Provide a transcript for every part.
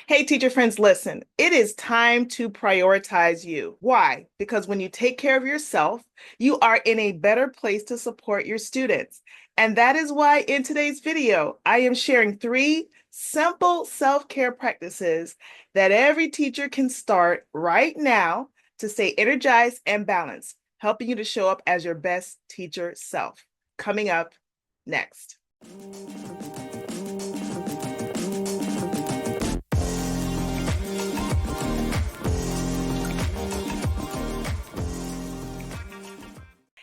Hey, teacher friends, listen, it is time to prioritize you. Why? Because when you take care of yourself, you are in a better place to support your students. And that is why in today's video, I am sharing 3 simple self-care practices that every teacher can start right now to stay energized and balanced, helping you to show up as your best teacher self. Coming up next.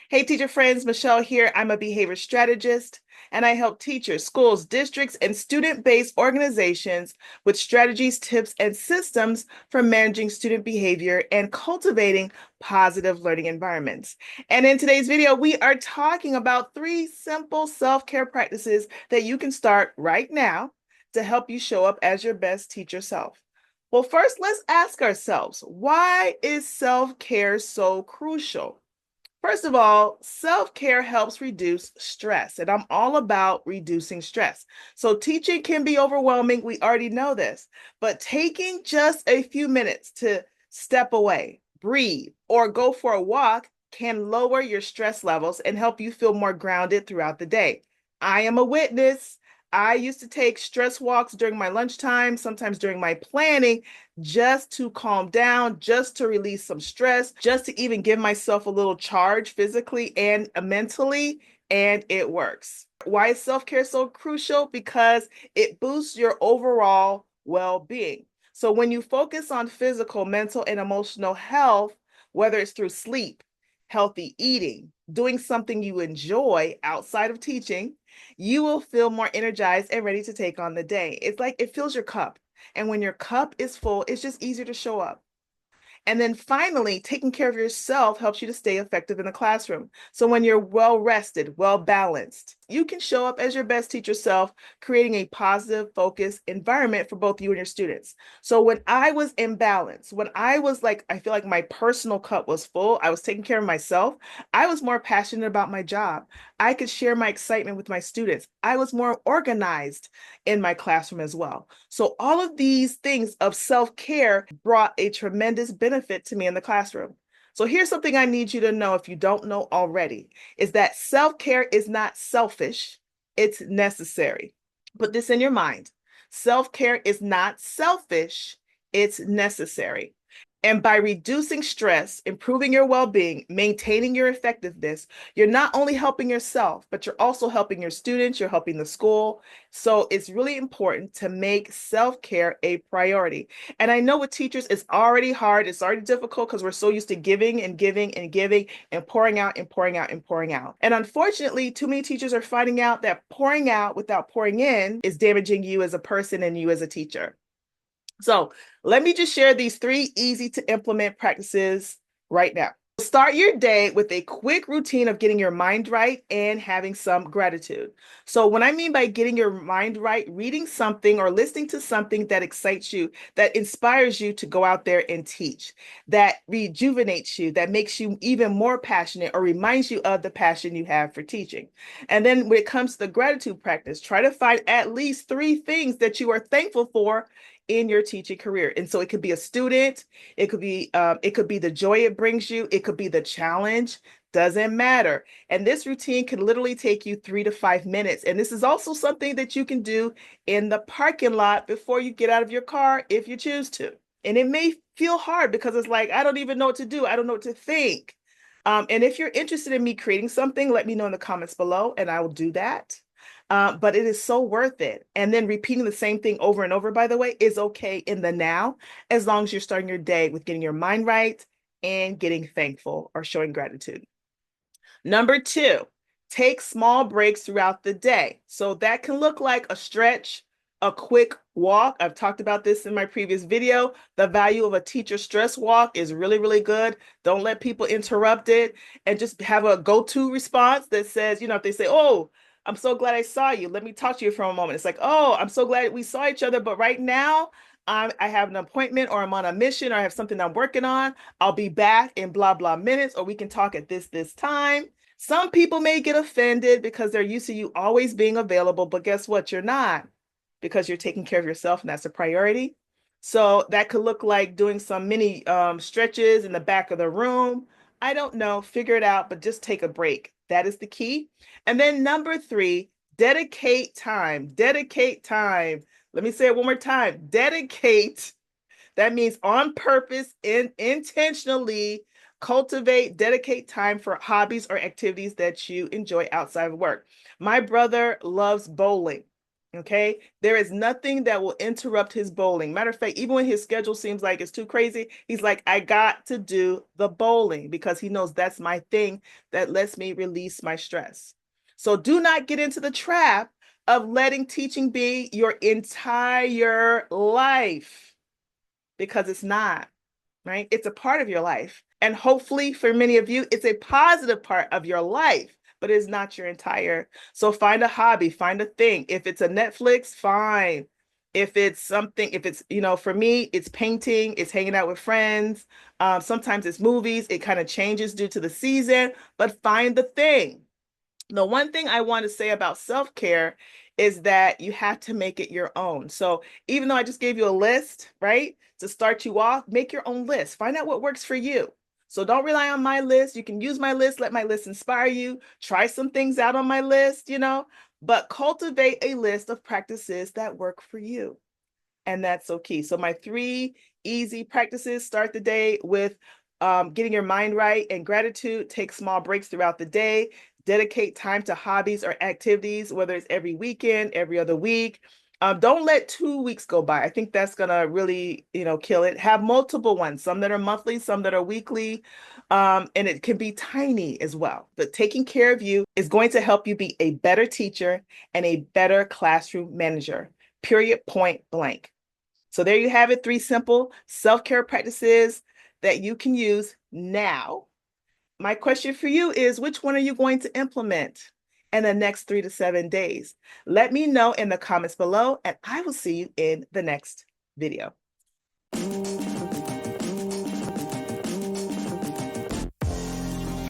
Hey, teacher friends, Michelle here. I'm a behavior strategist, and I help teachers, schools, districts, and student-based organizations with strategies, tips, and systems for managing student behavior and cultivating positive learning environments. And in today's video, we are talking about 3 simple self-care practices that you can start right now to help you show up as your best teacher self. Well, first, let's ask ourselves, why is self-care so crucial? First of all, self-care helps reduce stress, and I'm all about reducing stress. So teaching can be overwhelming. We already know this, but taking just a few minutes to step away, breathe, or go for a walk can lower your stress levels and help you feel more grounded throughout the day. I am a witness. I used to take stress walks during my lunchtime, sometimes during my planning, just to calm down, just to release some stress, just to even give myself a little charge physically and mentally, and it works. Why is self-care so crucial? Because it boosts your overall well-being. So when you focus on physical, mental, and emotional health, whether it's through sleep, healthy eating, doing something you enjoy outside of teaching, you will feel more energized and ready to take on the day. It's like it fills your cup. And when your cup is full, it's just easier to show up. And then finally, taking care of yourself helps you to stay effective in the classroom. So when you're well rested, well balanced, you can show up as your best teacher self, creating a positive, focused environment for both you and your students. So when I was in balance, when I was like, I feel like my personal cup was full, I was taking care of myself, I was more passionate about my job. I could share my excitement with my students. I was more organized in my classroom as well. So all of these things of self-care brought a tremendous benefit to me in the classroom. So here's something I need you to know if you don't know already, is that self-care is not selfish, it's necessary. Put this in your mind. Self-care is not selfish, it's necessary. And by reducing stress, improving your well-being, maintaining your effectiveness, you're not only helping yourself, but you're also helping your students, you're helping the school. So it's really important to make self-care a priority. And I know with teachers, it's already hard, it's already difficult because we're so used to giving and giving and giving and pouring out and pouring out and pouring out. And unfortunately, too many teachers are finding out that pouring out without pouring in is damaging you as a person and you as a teacher. So let me just share these 3 easy to implement practices right now. Start your day with a quick routine of getting your mind right and having some gratitude. So what I mean by getting your mind right, reading something or listening to something that excites you, that inspires you to go out there and teach, that rejuvenates you, that makes you even more passionate or reminds you of the passion you have for teaching. And then when it comes to the gratitude practice, try to find at least 3 things that you are thankful for in your teaching career. And so it could be a student, it could be the joy it brings you, it could be the challenge, doesn't matter. And this routine can literally take you 3 to 5 minutes. And this is also something that you can do in the parking lot before you get out of your car if you choose to. And it may feel hard because it's like, I don't even know what to do. I don't know what to think. And if you're interested in me creating something, let me know in the comments below and I will do that. But it is so worth it. And then repeating the same thing over and over, by the way, is okay in the now, as long as you're starting your day with getting your mind right and getting thankful or showing gratitude. Number 2, take small breaks throughout the day. So that can look like a stretch, a quick walk. I've talked about this in my previous video. The value of a teacher stress walk is really, really good. Don't let people interrupt it and just have a go-to response that says, if they say, oh, I'm so glad I saw you. Let me talk to you for a moment. It's like, oh, I'm so glad we saw each other, but right now I have an appointment or I'm on a mission or I have something I'm working on. I'll be back in blah, blah minutes, or we can talk at this time. Some people may get offended because they're used to you always being available, but guess what? You're not, because you're taking care of yourself and that's a priority. So that could look like doing some mini stretches in the back of the room. I don't know, figure it out, but just take a break. That is the key. And then number 3, dedicate time. Dedicate time. Let me say it one more time. Dedicate. That means on purpose and intentionally cultivate, dedicate time for hobbies or activities that you enjoy outside of work. My brother loves bowling. Okay. There is nothing that will interrupt his bowling. Matter of fact, even when his schedule seems like it's too crazy, he's like, I got to do the bowling because he knows that's my thing that lets me release my stress. So do not get into the trap of letting teaching be your entire life, because it's not, right? It's a part of your life. And hopefully for many of you, it's a positive part of your life, but it's not your entire. So find a hobby, find a thing. If it's a Netflix, fine. If it's something, if it's, for me, it's painting, it's hanging out with friends. Sometimes it's movies. It kind of changes due to the season, but find the thing. The one thing I want to say about self-care is that you have to make it your own. So even though I just gave you a list, right, to start you off, make your own list. Find out what works for you. So don't rely on my list. You can use my list, let my list inspire you. Try some things out on my list, but cultivate a list of practices that work for you. And that's so key. So my 3 easy practices: start the day with getting your mind right and gratitude. Take small breaks throughout the day. Dedicate time to hobbies or activities, whether it's every weekend, every other week. Don't let 2 weeks go by. I think that's gonna really, kill it. Have multiple ones, some that are monthly, some that are weekly, and it can be tiny as well. But taking care of you is going to help you be a better teacher and a better classroom manager. Period, point blank. So there you have it, 3 simple self-care practices that you can use now. My question for you is, which one are you going to implement in the next 3 to 7 days? Let me know in the comments below, and I will see you in the next video.